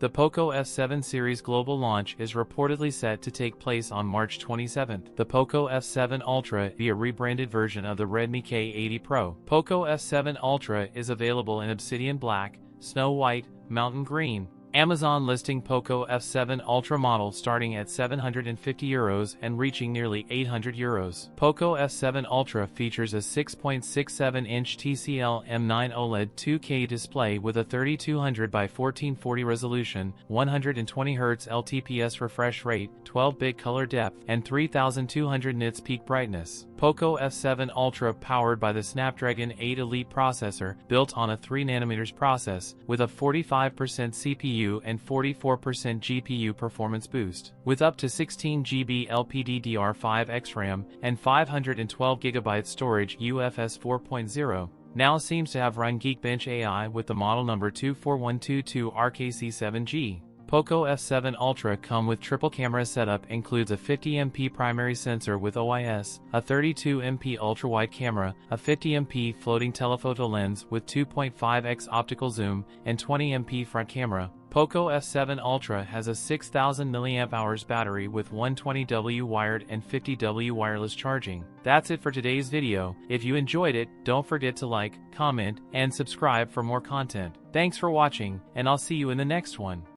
The Poco F7 series global launch is reportedly set to take place on March 27. The Poco F7 Ultra is a rebranded version of the Redmi K80 Pro. Poco F7 Ultra is available in Obsidian Black, Snow White, Mountain Green. Amazon listing Poco F7 Ultra model starting at €750 and reaching nearly €800. Poco F7 Ultra features a 6.67-inch TCL M9 OLED 2K display with a 3200 by 1440 resolution, 120Hz LTPS refresh rate, 12-bit color depth, and 3200 nits peak brightness. Poco F7 Ultra powered by the Snapdragon 8 Elite processor built on a 3nm process with a 45% CPU and 44% GPU performance boost. With up to 16GB LPDDR5X RAM and 512GB storage UFS 4.0. Now seems to have run Geekbench AI with the model number 24122RKC7G. Poco F7 Ultra come with triple camera setup includes a 50MP primary sensor with OIS, a 32MP ultra-wide camera, a 50MP floating telephoto lens with 2.5x optical zoom, and 20MP front camera. Poco F7 Ultra has a 6000 mAh battery with 120W wired and 50W wireless charging. That's it for today's video. If you enjoyed it, don't forget to like, comment, and subscribe for more content. Thanks for watching, and I'll see you in the next one.